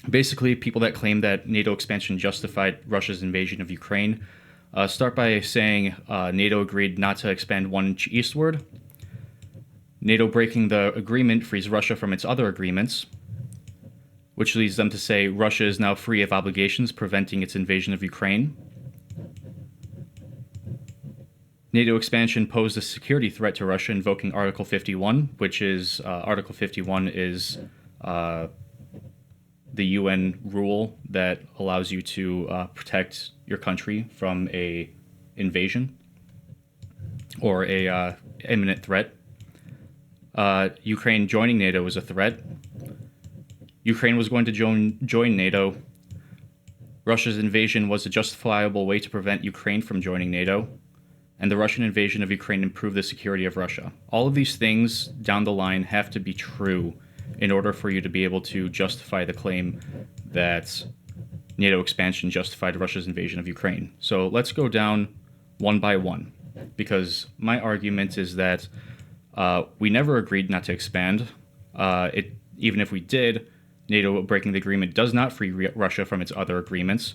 Basically, people that claim that NATO expansion justified Russia's invasion of Ukraine start by saying NATO agreed not to expand 1 inch eastward. NATO breaking the agreement frees Russia from its other agreements, which leads them to say Russia is now free of obligations preventing its invasion of Ukraine. NATO expansion posed a security threat to Russia, invoking Article 51, which is Article 51 is the UN rule that allows you to protect your country from a invasion or a imminent threat. Ukraine joining NATO was a threat. Ukraine was going to join NATO. Russia's invasion was a justifiable way to prevent Ukraine from joining NATO. And the Russian invasion of Ukraine improved the security of Russia. All of these things down the line have to be true in order for you to be able to justify the claim that NATO expansion justified Russia's invasion of Ukraine. So let's go down one by one, because my argument is that we never agreed not to expand. Even if we did, NATO breaking the agreement does not free Russia from its other agreements.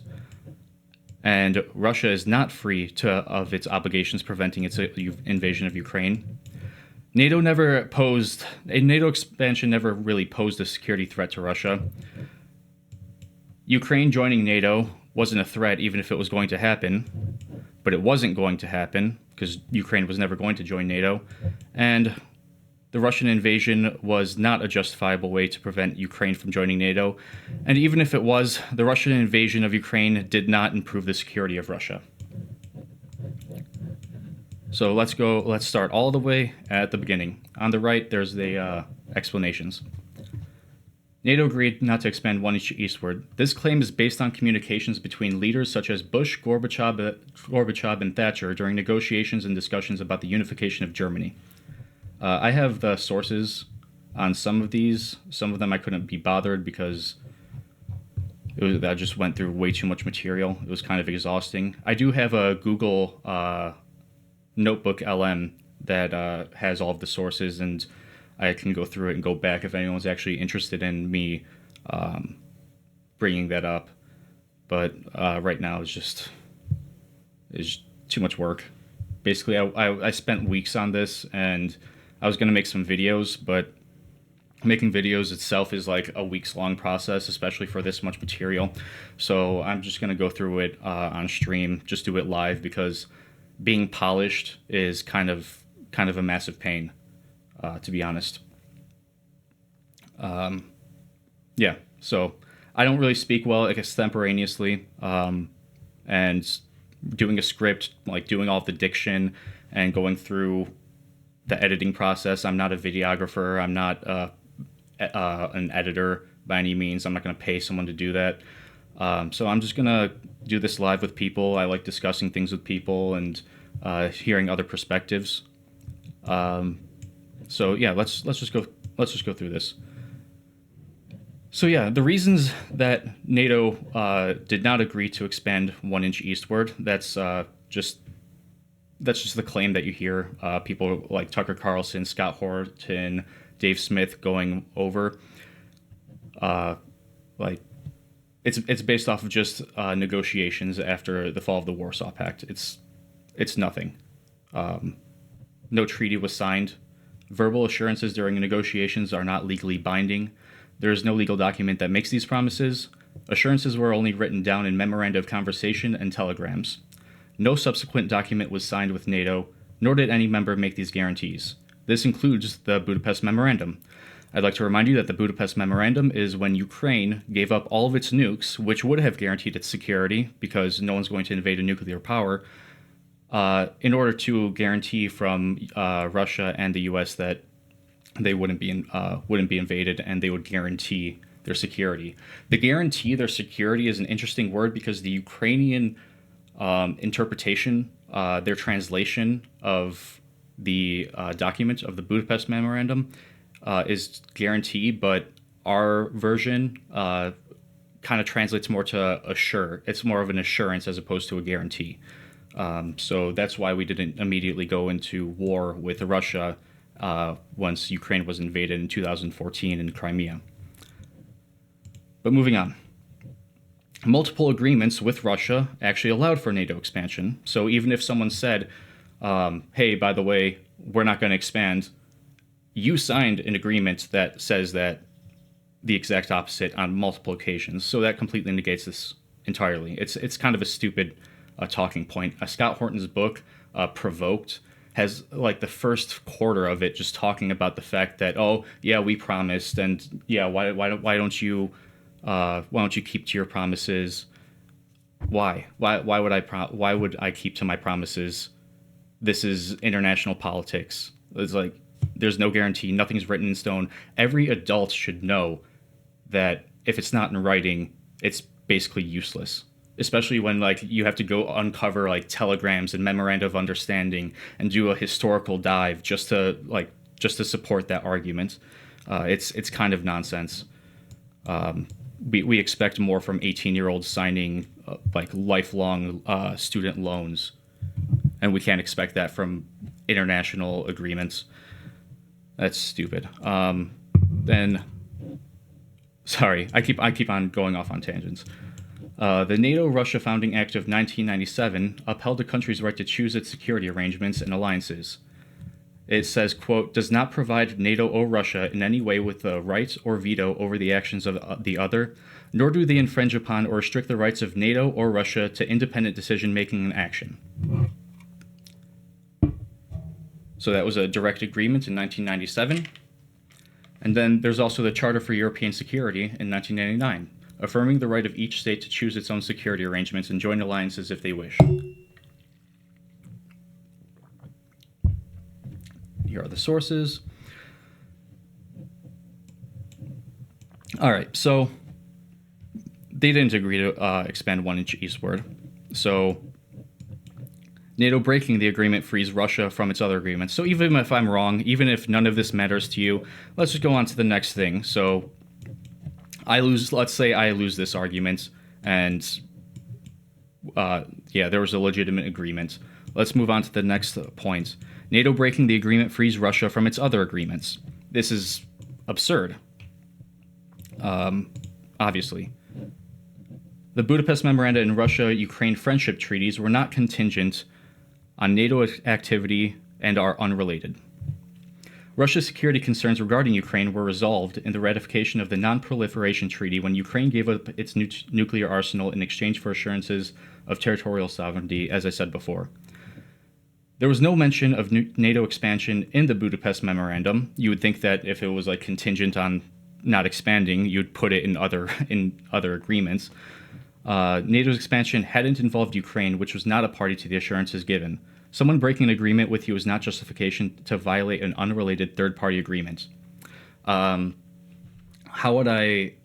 And Russia is not free of its obligations preventing its invasion of Ukraine. NATO expansion never really posed a security threat to Russia. Ukraine joining NATO wasn't a threat even if it was going to happen, but it wasn't going to happen because Ukraine was never going to join NATO. And the Russian invasion was not a justifiable way to prevent Ukraine from joining NATO. And even if it was, the Russian invasion of Ukraine did not improve the security of Russia. So let's start all the way at the beginning. On the right, there's the explanations. NATO agreed not to expand 1 inch eastward. This claim is based on communications between leaders such as Bush, Gorbachev, and Thatcher during negotiations and discussions about the unification of Germany. I have the sources on some of these. Some of them I couldn't be bothered because I just went through way too much material. It was kind of exhausting. I do have a Google Notebook LM that has all of the sources, and I can go through it and go back if anyone's actually interested in me bringing that up. But right now it's too much work. Basically, I spent weeks on this, and I was going to make some videos, but making videos itself is like a week's long process, especially for this much material. So I'm just going to go through it on stream, just do it live, because being polished is kind of a massive pain, to be honest. Yeah, so I don't really speak well extemporaneously, and doing a script, like doing all of the diction and going through the editing process. I'm not a videographer. I'm not an editor by any means. I'm not going to pay someone to do that. So I'm just going to do this live with people. I like discussing things with people and hearing other perspectives. So yeah, let's just go through this. So yeah, the reasons that NATO did not agree to expand 1 inch eastward, that's just the claim that you hear people like Tucker Carlson, Scott Horton, Dave Smith going over. Like it's based off of just negotiations after the fall of the Warsaw Pact. It's nothing. No treaty was signed. Verbal assurances during negotiations are not legally binding. There is no legal document that makes these promises. Assurances were only written down in memoranda of conversation and telegrams. No subsequent document was signed with NATO, nor did any member make these guarantees. This includes the Budapest Memorandum. I'd like to remind you that the Budapest Memorandum is when Ukraine gave up all of its nukes, which would have guaranteed its security, because no one's going to invade a nuclear power, in order to guarantee from Russia and the U.S. that they wouldn't be invaded, and they would guarantee their security. The guarantee their security is an interesting word because the Ukrainian interpretation, their translation of the document of the Budapest Memorandum is guarantee, but our version kind of translates more to assure. It's more of an assurance as opposed to a guarantee. So that's why we didn't immediately go into war with Russia once Ukraine was invaded in 2014 in Crimea. But moving on. Multiple agreements with Russia actually allowed for NATO expansion. So even if someone said, hey, by the way, we're not going to expand, you signed an agreement that says that the exact opposite on multiple occasions. So that completely negates this entirely. It's kind of a stupid talking point. Scott Horton's book, Provoked, has like the first quarter of it just talking about the fact that, oh yeah, we promised, and yeah, why don't you keep to your promises? Why would I keep to my promises? This is international politics. It's like there's no guarantee, nothing's written in stone. Every adult should know that if it's not in writing, it's basically useless. Especially when like you have to go uncover like telegrams and memoranda of understanding and do a historical dive just to support that argument. It's kind of nonsense. We expect more from 18-year-olds signing like lifelong student loans, and we can't expect that from international agreements. That's stupid. Then, sorry, I keep on going off on tangents. The NATO-Russia Founding Act of 1997 upheld the country's right to choose its security arrangements and alliances. It says, quote, does not provide NATO or Russia in any way with the right or veto over the actions of the other, nor do they infringe upon or restrict the rights of NATO or Russia to independent decision-making and action. So that was a direct agreement in 1997. And then there's also the Charter for European Security in 1999, affirming the right of each state to choose its own security arrangements and join alliances if they wish. Here are the sources. All right, so they didn't agree to expand 1 inch eastward. So NATO breaking the agreement frees Russia from its other agreements. So even if I'm wrong, even if none of this matters to you, let's just go on to the next thing. So let's say I lose this argument, and yeah, there was a legitimate agreement. Let's move on to the next point. NATO breaking the agreement frees Russia from its other agreements. This is absurd. Obviously. The Budapest Memoranda and Russia-Ukraine friendship treaties were not contingent on NATO activity and are unrelated. Russia's security concerns regarding Ukraine were resolved in the ratification of the Non-Proliferation Treaty when Ukraine gave up its nuclear arsenal in exchange for assurances of territorial sovereignty, as I said before. There was no mention of NATO expansion in the Budapest Memorandum. You would think that if it was like contingent on not expanding, you'd put it in other agreements. NATO's expansion hadn't involved Ukraine, which was not a party to the assurances given. Someone breaking an agreement with you is not justification to violate an unrelated third-party agreement. How would I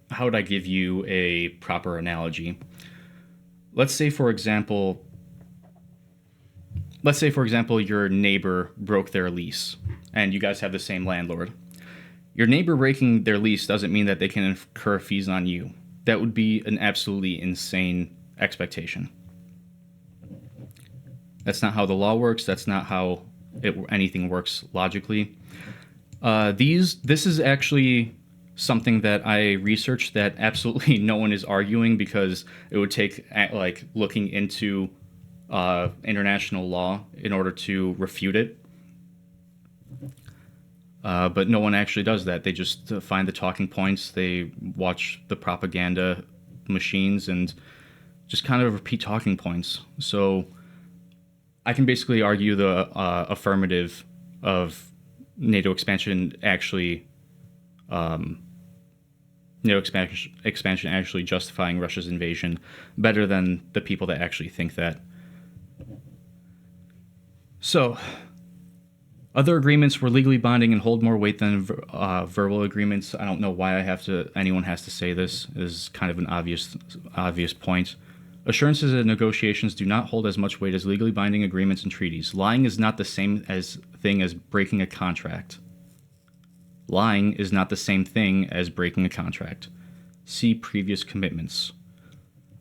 give you a proper analogy? Let's say, for example, your neighbor broke their lease, and you guys have the same landlord. Your neighbor breaking their lease doesn't mean that they can incur fees on you. That would be an absolutely insane expectation. That's not how the law works. That's not how anything works logically. This is actually something that I researched that absolutely no one is arguing, because it would take like looking into international law in order to refute it. But no one actually does that. They just find the talking points, they watch the propaganda machines, and just kind of repeat talking points. So I can basically argue the affirmative of NATO expansion actually, expansion actually justifying Russia's invasion better than the people that actually think that. So, other agreements were legally binding and hold more weight than verbal agreements. I don't know why anyone has to say this. It is kind of an obvious point. Assurances and negotiations do not hold as much weight as legally binding agreements and treaties. Lying is not the same thing as breaking a contract. Lying is not the same thing as breaking a contract. See previous commitments.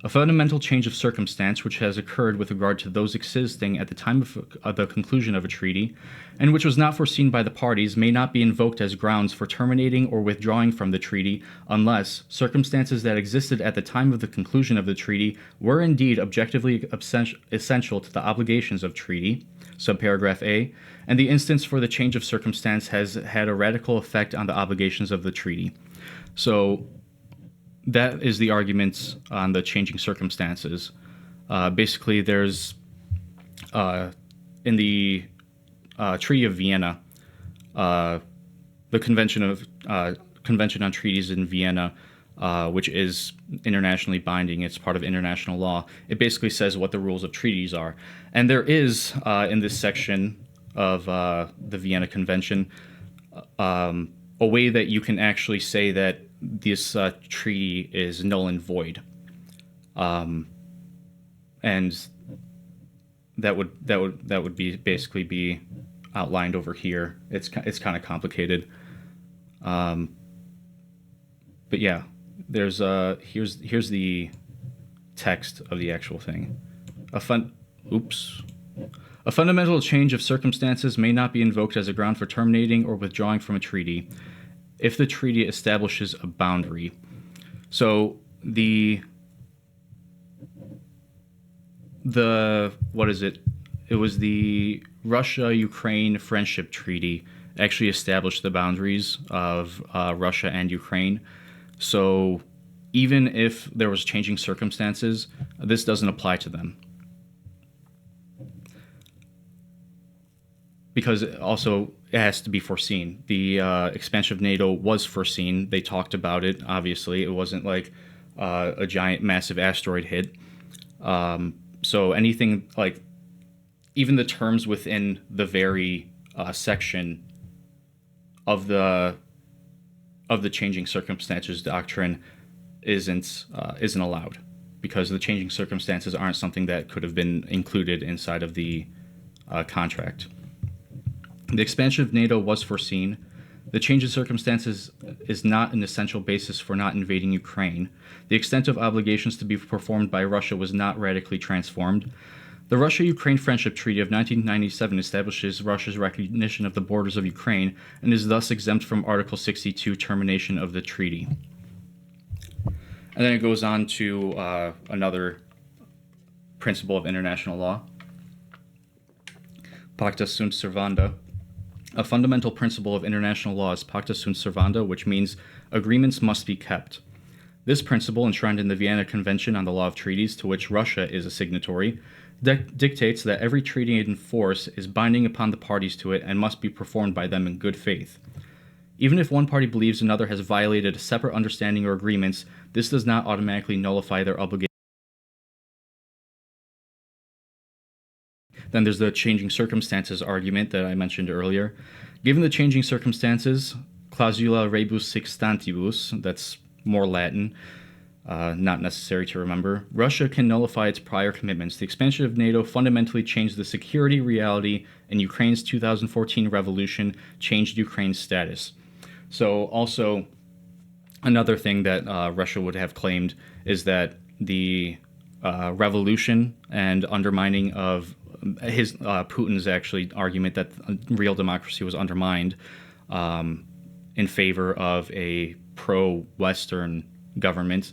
A fundamental change of circumstance which has occurred with regard to those existing at the time of the conclusion of a treaty, and which was not foreseen by the parties, may not be invoked as grounds for terminating or withdrawing from the treaty unless circumstances that existed at the time of the conclusion of the treaty were indeed objectively essential to the obligations of treaty, subparagraph A, and the instance for the change of circumstance has had a radical effect on the obligations of the treaty. So that is the arguments on the changing circumstances. Basically, there's in the Treaty of Vienna, the Convention on Treaties in Vienna, which is internationally binding. It's part of international law. It basically says what the rules of treaties are, and there is in this section of the Vienna Convention a way that you can actually say that this treaty is null and void, and that would be basically be outlined over here. It's kind of complicated, but yeah, there's here's the text of the actual thing. A fundamental change of circumstances may not be invoked as a ground for terminating or withdrawing from a treaty if the treaty establishes a boundary. So the what is it? It was the Russia-Ukraine Friendship Treaty actually established the boundaries of Russia and Ukraine. So even if there was changing circumstances, this doesn't apply to them. Because also it has to be foreseen. The expansion of NATO was foreseen. They talked about it, obviously. It wasn't like a giant, massive asteroid hit. So anything like, even the terms within the very section of the changing circumstances doctrine isn't allowed, because the changing circumstances aren't something that could have been included inside of the contract. The expansion of NATO was foreseen. The change in circumstances is not an essential basis for not invading Ukraine. The extent of obligations to be performed by Russia was not radically transformed. The Russia-Ukraine Friendship Treaty of 1997 establishes Russia's recognition of the borders of Ukraine and is thus exempt from Article 62 termination of the treaty. And then it goes on to another principle of international law, Pacta sunt servanda. A fundamental principle of international law is pacta sunt servanda, which means agreements must be kept. This principle, enshrined in the Vienna Convention on the Law of Treaties, to which Russia is a signatory, dictates that every treaty in force is binding upon the parties to it and must be performed by them in good faith. Even if one party believes another has violated a separate understanding or agreements, this does not automatically nullify their obligation. Then there's the changing circumstances argument that I mentioned earlier. Given the changing circumstances, clausula rebus sextantibus, that's more Latin, not necessary to remember, Russia can nullify its prior commitments. The expansion of NATO fundamentally changed the security reality, and Ukraine's 2014 revolution changed Ukraine's status. So also, another thing that Russia would have claimed is that the revolution and undermining of Putin's actually argument that real democracy was undermined in favor of a pro-Western government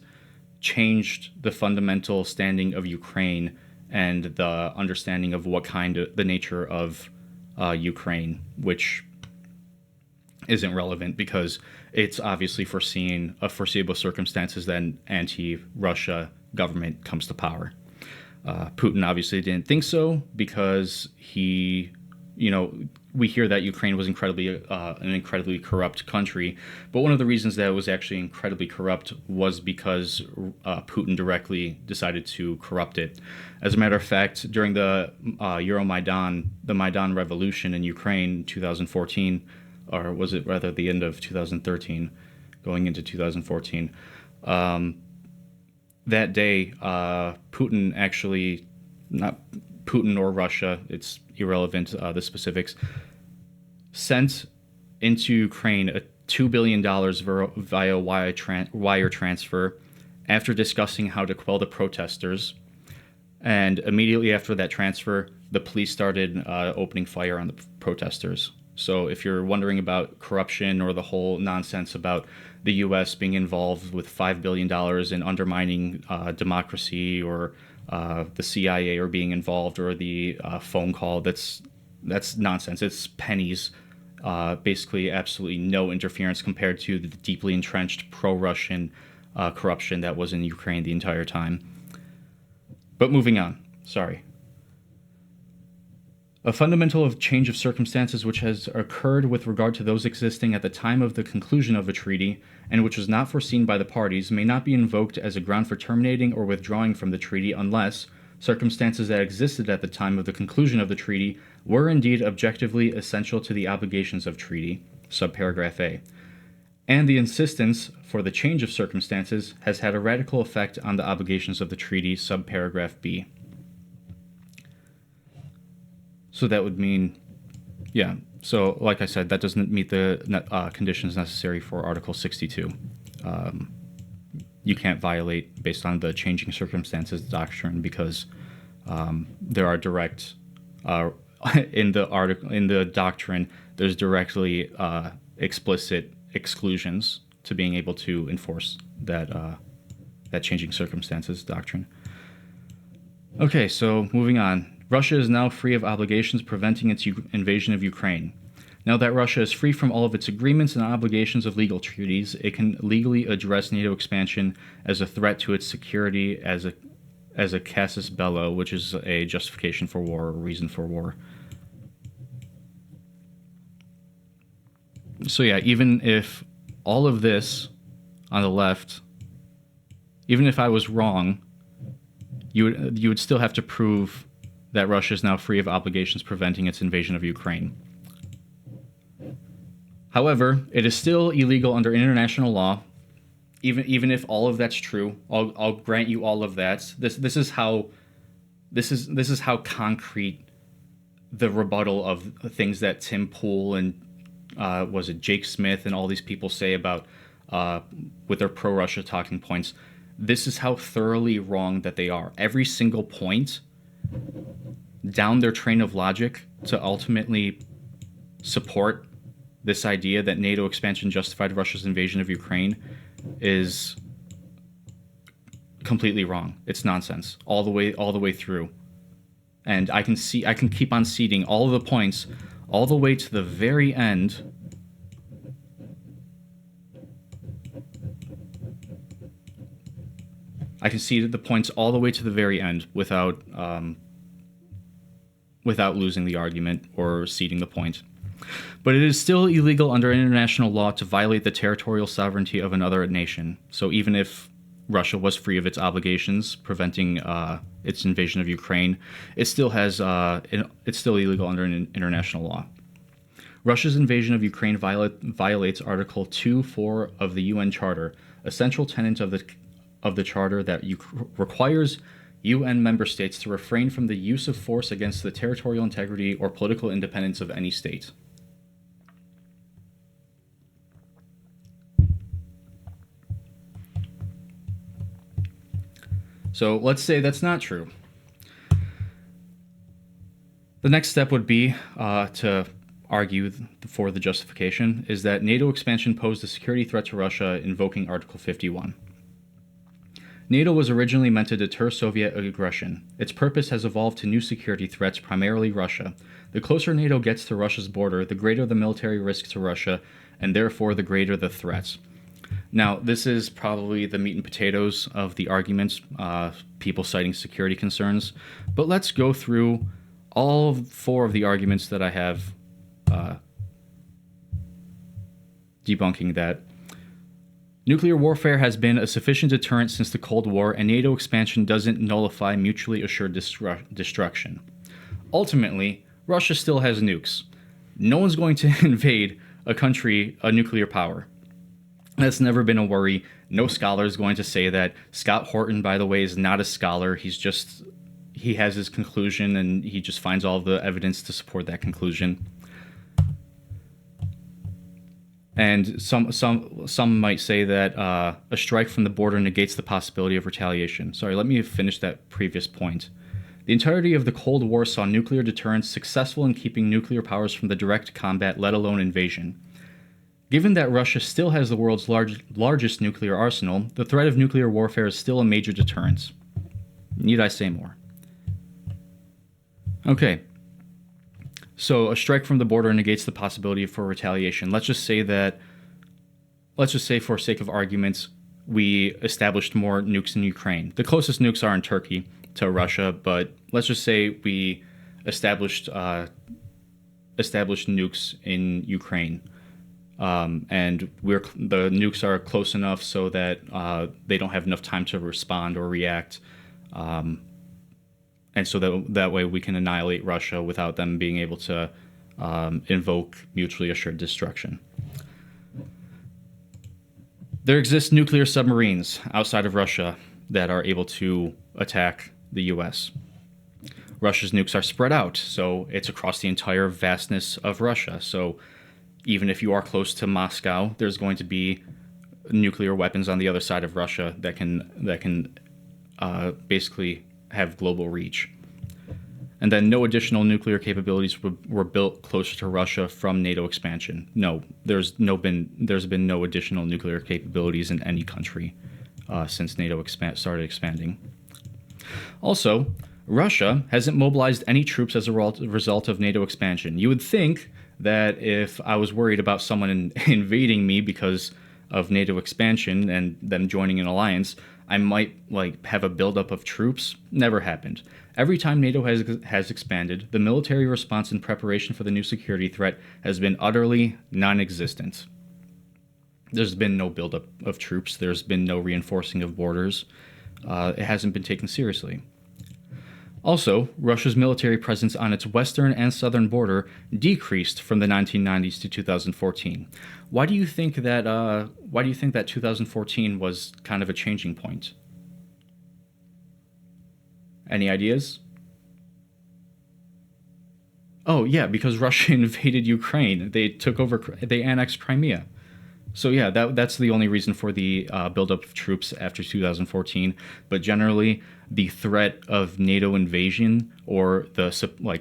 changed the fundamental standing of Ukraine and the understanding of what kind of the nature of Ukraine, which isn't relevant because it's obviously foreseeable circumstances that an anti-Russia government comes to power. Putin obviously didn't think so because we hear that Ukraine was an incredibly corrupt country, but one of the reasons that it was actually incredibly corrupt was because Putin directly decided to corrupt it. As a matter of fact, during the Euromaidan, the Maidan Revolution in Ukraine in 2014, or was it rather the end of 2013, going into 2014, that day, Putin actually, not Putin or Russia, it's irrelevant, the specifics, sent into Ukraine $2 billion via wire transfer after discussing how to quell the protesters. And immediately after that transfer, the police started opening fire on the protesters. So if you're wondering about corruption or the whole nonsense about the U.S. being involved with $5 billion in undermining democracy, or the CIA or being involved, or the phone call, that's nonsense. It's pennies. Basically, absolutely no interference compared to the deeply entrenched pro-Russian corruption that was in Ukraine the entire time. But moving on. Sorry. A fundamental change of circumstances which has occurred with regard to those existing at the time of the conclusion of a treaty, and which was not foreseen by the parties, may not be invoked as a ground for terminating or withdrawing from the treaty unless circumstances that existed at the time of the conclusion of the treaty were indeed objectively essential to the obligations of treaty, subparagraph A, and the insistence for the change of circumstances has had a radical effect on the obligations of the treaty, subparagraph B. So that would mean, yeah, so like I said, that doesn't meet the conditions necessary for Article 62. You can't violate based on the changing circumstances doctrine, because there are direct, in the doctrine, there's directly explicit exclusions to being able to enforce that changing circumstances doctrine. Okay, so moving on. Russia is now free of obligations preventing its invasion of Ukraine. Now that Russia is free from all of its agreements and obligations of legal treaties, it can legally address NATO expansion as a threat to its security as a casus belli, which is a justification for war or reason for war. So yeah, even if all of this on the left, even if I was wrong, you would still have to prove that Russia is now free of obligations preventing its invasion of Ukraine. However, it is still illegal under international law, even if all of that's true. I'll grant you all of that. This is how concrete the rebuttal of things that Tim Pool and was it Jake Smith and all these people say about with their pro-Russia talking points. This is how thoroughly wrong that they are. Every single point down their train of logic to ultimately support this idea that NATO expansion justified Russia's invasion of Ukraine is completely wrong. It's nonsense all the way through. And I can keep on seeding all of the points all the way to the very end. I can see the points all the way to the very end without losing the argument or ceding the point. But it is still illegal under international law to violate the territorial sovereignty of another nation. So even if Russia was free of its obligations preventing its invasion of Ukraine, it's still illegal under international law. Russia's invasion of Ukraine violates Article 2.4 of the UN Charter, a central tenet of the Charter that requires UN member states to refrain from the use of force against the territorial integrity or political independence of any state. So let's say that's not true. The next step would be to argue for the justification is that NATO expansion posed a security threat to Russia, invoking Article 51. NATO was originally meant to deter Soviet aggression. Its purpose has evolved to new security threats, primarily Russia. The closer NATO gets to Russia's border, the greater the military risk to Russia, and therefore the greater the threats. Now, this is probably the meat and potatoes of the arguments, people citing security concerns, but let's go through all four of the arguments that I have debunking that. Nuclear warfare has been a sufficient deterrent since the Cold War, and NATO expansion doesn't nullify mutually assured destruction. Ultimately, Russia still has nukes. No one's going to invade a country, a nuclear power. That's never been a worry. No scholar is going to say that. Scott Horton, by the way, is not a scholar. He has his conclusion, and he just finds all the evidence to support that conclusion. And some might say that a strike from the border negates the possibility of retaliation. Sorry, let me finish that previous point. The entirety of the Cold War saw nuclear deterrence successful in keeping nuclear powers from the direct combat, let alone invasion. Given that Russia still has the world's largest nuclear arsenal, the threat of nuclear warfare is still a major deterrent. Need I say more? Okay. So a strike from the border negates the possibility for retaliation. Let's just say, for sake of arguments, we established more nukes in Ukraine. The closest nukes are in Turkey to Russia, but let's just say we established nukes in Ukraine, and the nukes are close enough so that they don't have enough time to respond or react. And so that way we can annihilate Russia without them being able to invoke mutually assured destruction. There exist nuclear submarines outside of Russia that are able to attack the U.S. Russia's nukes are spread out, so it's across the entire vastness of Russia. So even if you are close to Moscow, there's going to be nuclear weapons on the other side of Russia that can basically have global reach. And then no additional nuclear capabilities were built closer to Russia from NATO expansion. No, there's been no additional nuclear capabilities in any country since NATO started expanding. Also, Russia hasn't mobilized any troops as a result of NATO expansion. You would think that if I was worried about someone invading me because of NATO expansion and them joining an alliance, I might have a buildup of troops. Never happened. Every time NATO has expanded, the military response in preparation for the new security threat has been utterly non-existent. There's been no buildup of troops. There's been no reinforcing of borders. It hasn't been taken seriously. Also, Russia's military presence on its western and southern border decreased from the 1990s to 2014. Why do you think that 2014 was kind of a changing point? Any ideas? Oh yeah, because Russia invaded Ukraine. They annexed Crimea. So yeah, that's the only reason for the buildup of troops after 2014. But generally, the threat of NATO invasion or the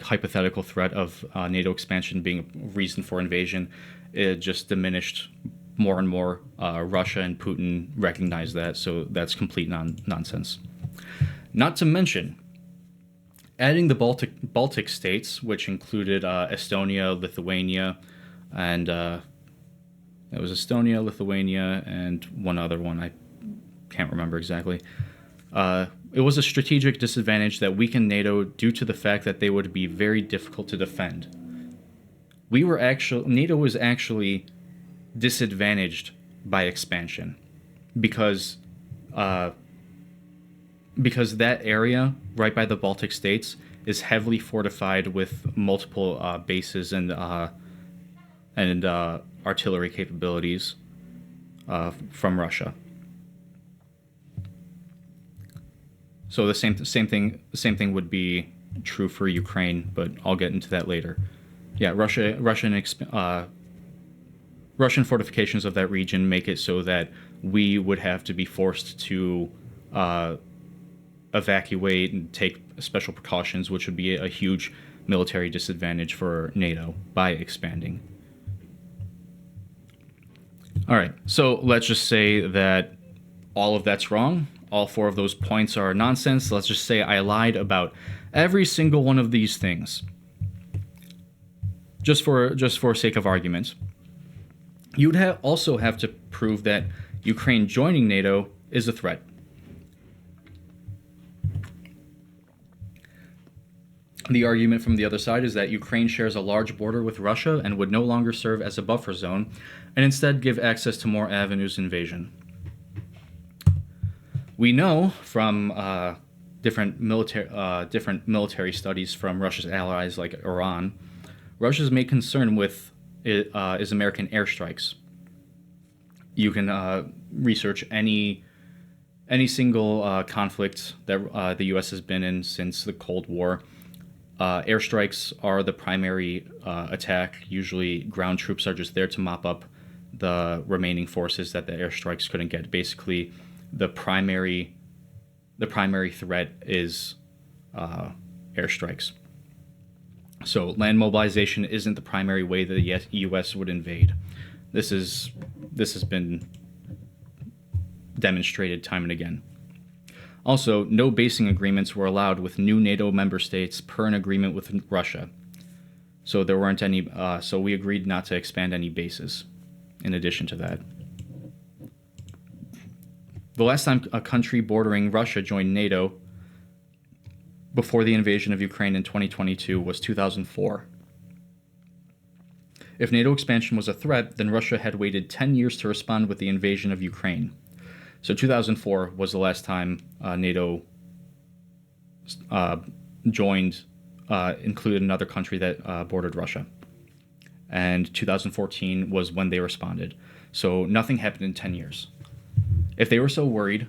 hypothetical threat of NATO expansion being a reason for invasion, it just diminished more and more. Russia and Putin recognized that, so that's complete nonsense. Not to mention, adding the Baltic states, which included Estonia, Lithuania, and it was Estonia, Lithuania, and one other one. I can't remember exactly. It was a strategic disadvantage that weakened NATO due to the fact that they would be very difficult to defend. NATO was actually disadvantaged by expansion because that area right by the Baltic states is heavily fortified with multiple bases and artillery capabilities from Russia. So the same thing would be true for Ukraine, but I'll get into that later. Yeah, Russian fortifications of that region make it so that we would have to be forced to evacuate and take special precautions, which would be a huge military disadvantage for NATO by expanding. All right, so let's just say that all of that's wrong. All four of those points are nonsense. Let's just say I lied about every single one of these things. Just for sake of argument. You'd also have to prove that Ukraine joining NATO is a threat. The argument from the other side is that Ukraine shares a large border with Russia and would no longer serve as a buffer zone, and instead give access to more avenues of invasion. We know from different military studies from Russia's allies like Iran, Russia's main concern is American airstrikes. You can research any single conflict that the U.S. has been in since the Cold War. Airstrikes are the primary attack. Usually ground troops are just there to mop up the remaining forces that the airstrikes couldn't get. Basically, the primary threat is airstrikes. So land mobilization isn't the primary way that the U.S. would invade. This has been demonstrated time and again. Also, no basing agreements were allowed with new NATO member states per an agreement with Russia. So there weren't any. So we agreed not to expand any bases. In addition to that, the last time a country bordering Russia joined NATO before the invasion of Ukraine in 2022 was 2004. If NATO expansion was a threat, then Russia had waited 10 years to respond with the invasion of Ukraine. So 2004 was the last time NATO joined, included another country that bordered Russia. And 2014 was when they responded. So nothing happened in 10 years. If they were so worried,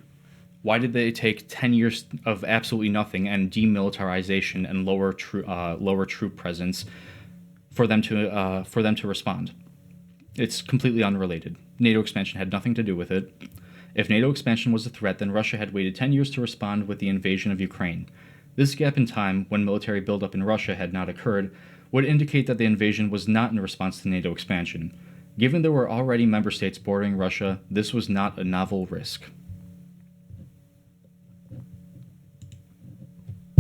why did they take 10 years of absolutely nothing and demilitarization and lower troop presence for them to respond? It's completely unrelated. NATO expansion had nothing to do with it. If NATO expansion was a threat, then Russia had waited 10 years to respond with the invasion of Ukraine. This gap in time, when military buildup in Russia had not occurred, would indicate that the invasion was not in response to NATO expansion. Given there were already member states bordering Russia, this was not a novel risk.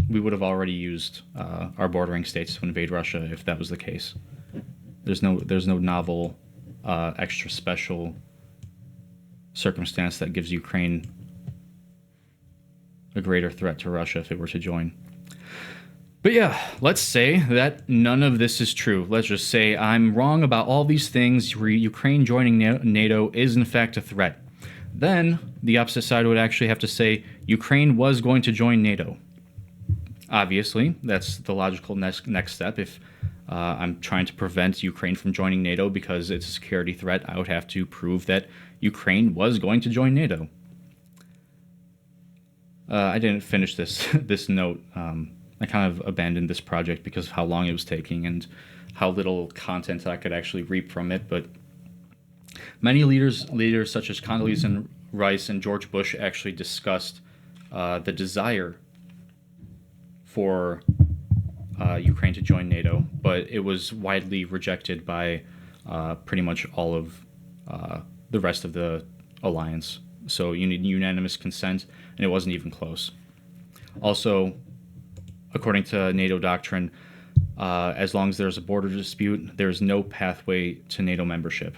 We would have already used our bordering states to invade Russia if that was the case. There's no novel, extra special circumstance that gives Ukraine a greater threat to Russia if it were to join. But yeah, let's say that none of this is true. Let's just say I'm wrong about all these things. Ukraine joining NATO is in fact a threat. Then the opposite side would actually have to say Ukraine was going to join NATO. Obviously, that's the logical next step. If I'm trying to prevent Ukraine from joining NATO because it's a security threat, I would have to prove that Ukraine was going to join NATO. I didn't finish this note. I kind of abandoned this project because of how long it was taking and how little content I could actually reap from it. But many leaders such as Condoleezza Rice and George Bush actually discussed the desire for Ukraine to join NATO, but it was widely rejected by pretty much all of the rest of the alliance. So you need unanimous consent, and it wasn't even close. Also, according to NATO doctrine, as long as there's a border dispute, there's no pathway to NATO membership.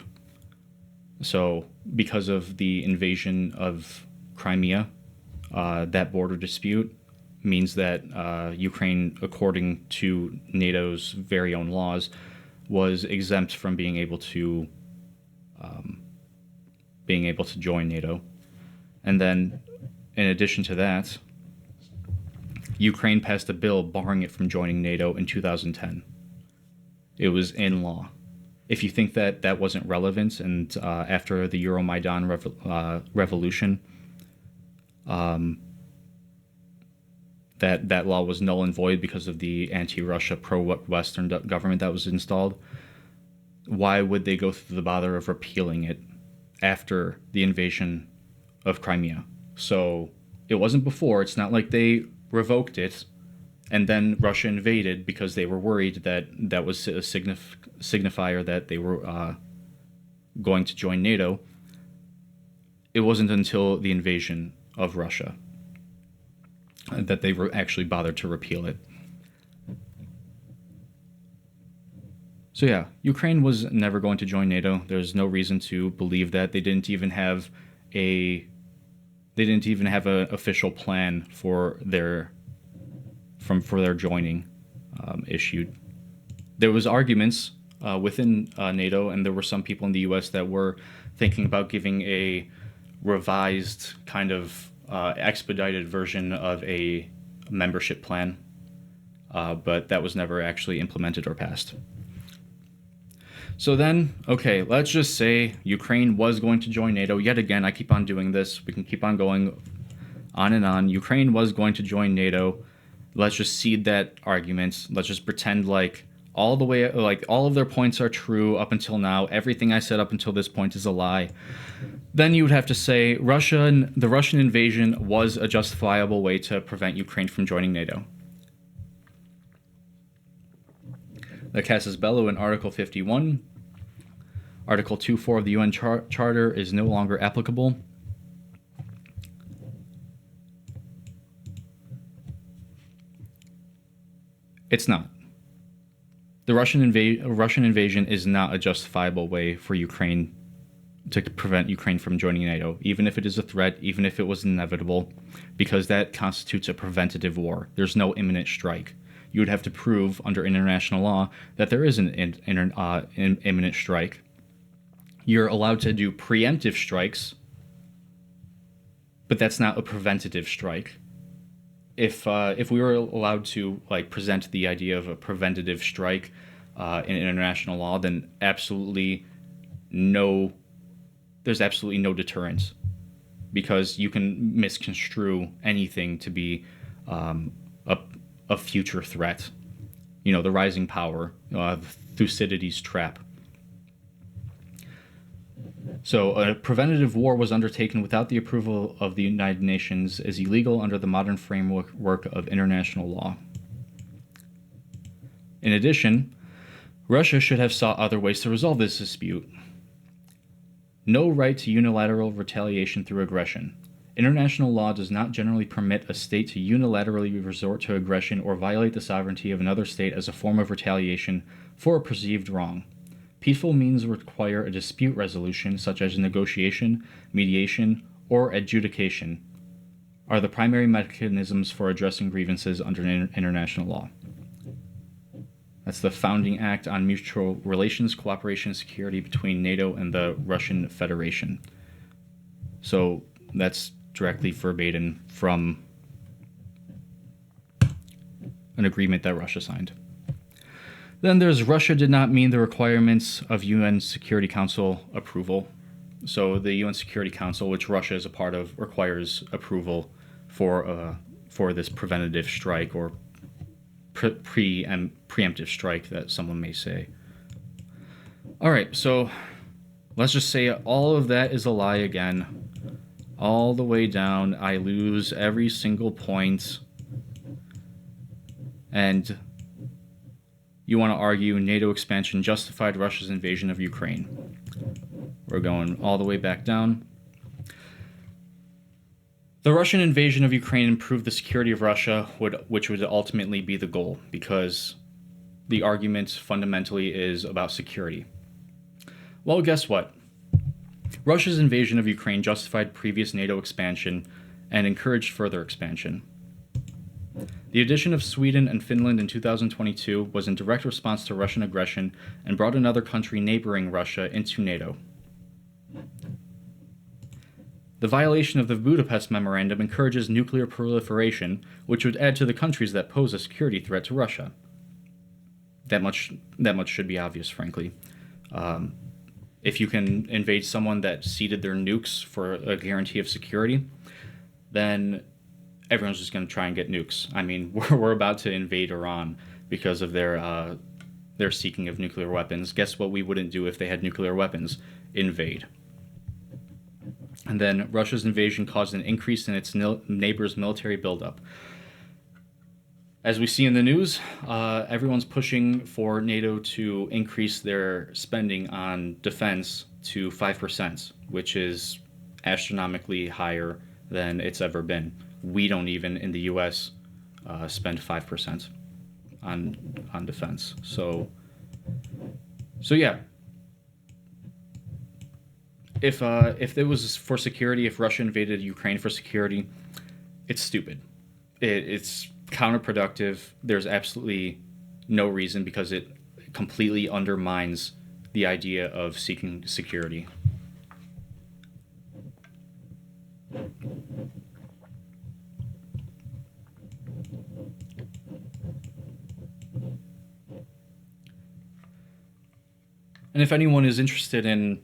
So because of the invasion of Crimea, that border dispute means that Ukraine, according to NATO's very own laws, was exempt from being able to join NATO. And then, in addition to that, Ukraine passed a bill barring it from joining NATO in 2010. It was in law. If you think that that wasn't relevant, and after the Euromaidan revolution, that law was null and void because of the anti-Russia, pro-Western government that was installed, why would they go through the bother of repealing it after the invasion of Crimea? So it wasn't before. It's not like they revoked it and then Russia invaded because they were worried that that was a signifier that they were going to join NATO. It wasn't until the invasion of Russia that they were actually bothered to repeal it. So yeah, Ukraine was never going to join NATO. There's no reason to believe that. They didn't even have an official plan for their joining issued. There was arguments within NATO, and there were some people in the U.S. that were thinking about giving a revised kind of expedited version of a membership plan, but that was never actually implemented or passed. So then, okay, let's just say Ukraine was going to join NATO. Yet again, I keep on doing this. We can keep on going on and on. Ukraine was going to join NATO. Let's just cede that argument. Let's just pretend like all the way, like all of their points are true up until now. Everything I said up until this point is a lie. Then you would have to say the Russian invasion was a justifiable way to prevent Ukraine from joining NATO. The casus belli in Article 51. Article 2.4 of the UN Charter is no longer applicable. It's not. The Russian invasion is not a justifiable way for Ukraine to prevent Ukraine from joining NATO, even if it is a threat, even if it was inevitable, because that constitutes a preventative war. There's no imminent strike. You would have to prove under international law that there is an imminent strike. You're allowed to do preemptive strikes, but that's not a preventative strike. If we were allowed to like present the idea of a preventative strike in international law, then there's absolutely no deterrence, because you can misconstrue anything to be a future threat. You know, the rising power, Thucydides' trap. So a preventative war was undertaken without the approval of the United Nations is illegal under the modern framework of international law. In addition, Russia should have sought other ways to resolve this dispute. No right to unilateral retaliation through aggression. International law does not generally permit a state to unilaterally resort to aggression or violate the sovereignty of another state as a form of retaliation for a perceived wrong. Peaceful means require a dispute resolution, such as negotiation, mediation, or adjudication, are the primary mechanisms for addressing grievances under international law. That's the Founding Act on Mutual Relations, Cooperation, and Security between NATO and the Russian Federation. So that's directly verbatim from an agreement that Russia signed. Then there's Russia did not meet the requirements of UN Security Council approval. So the UN Security Council, which Russia is a part of, requires approval for this preventative strike or preemptive strike that someone may say. All right, so let's just say all of that is a lie again. All the way down, I lose every single point. And you want to argue NATO expansion justified Russia's invasion of Ukraine. We're going all the way back down. The Russian invasion of Ukraine improved the security of Russia, which would ultimately be the goal, because the argument fundamentally is about security. Well, guess what? Russia's invasion of Ukraine justified previous NATO expansion and encouraged further expansion. The addition of Sweden and Finland in 2022 was in direct response to Russian aggression and brought another country neighboring Russia into NATO. The violation of the Budapest Memorandum encourages nuclear proliferation, which would add to the countries that pose a security threat to Russia. That much should be obvious, frankly. If you can invade someone that seeded their nukes for a guarantee of security, then everyone's just going to try and get nukes. I mean, we're about to invade Iran because of their seeking of nuclear weapons. Guess what we wouldn't do if they had nuclear weapons? Invade. And then Russia's invasion caused an increase in its neighbors' military buildup. As we see in the news, everyone's pushing for NATO to increase their spending on defense to 5%, which is astronomically higher than it's ever been. We don't even, in the U.S., spend 5% on defense. So yeah. If it was for security, if Russia invaded Ukraine for security, it's stupid. It's counterproductive. There's absolutely no reason, because it completely undermines the idea of seeking security. And if anyone is interested in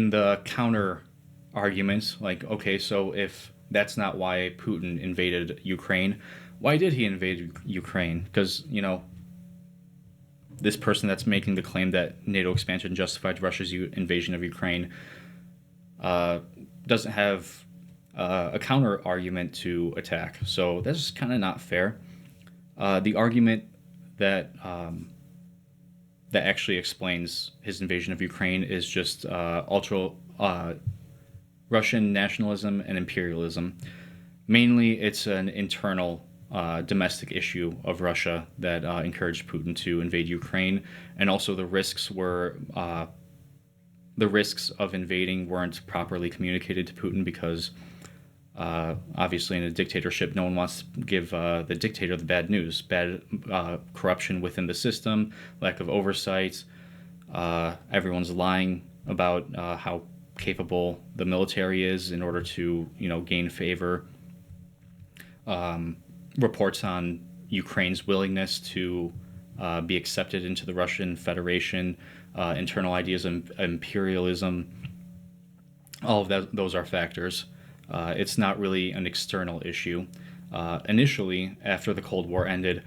the counter arguments, like, okay, so if that's not why Putin invaded Ukraine, why did he invade Ukraine? Because, this person that's making the claim that NATO expansion justified Russia's invasion of Ukraine doesn't have a counter argument to attack. So that's kind of not fair. The argument that that actually explains his invasion of Ukraine is just ultra Russian nationalism and imperialism. Mainly, it's an internal domestic issue of Russia that encouraged Putin to invade Ukraine, and also the risks of invading weren't properly communicated to Putin because obviously in a dictatorship, no one wants to give the dictator the bad news, bad corruption within the system, lack of oversight. Everyone's lying about how capable the military is in order to, gain favor. Reports on Ukraine's willingness to be accepted into the Russian Federation, internal ideas of imperialism, all of those are factors. It's not really an external issue. Initially, after the Cold War ended,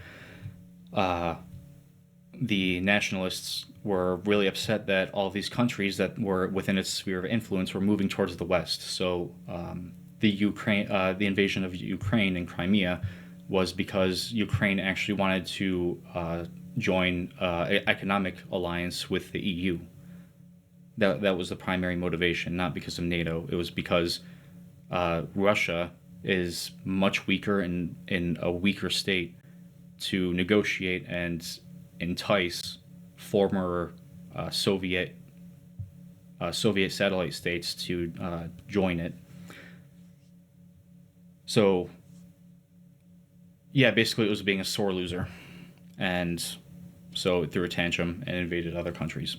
the nationalists were really upset that all these countries that were within its sphere of influence were moving towards the West. So the invasion of Ukraine and Crimea was because Ukraine actually wanted to join an economic alliance with the EU. That was the primary motivation, not because of NATO. It was because Russia is much weaker and in a weaker state to negotiate and entice former Soviet satellite states to join it. So, yeah, basically it was being a sore loser, and so it threw a tantrum and invaded other countries.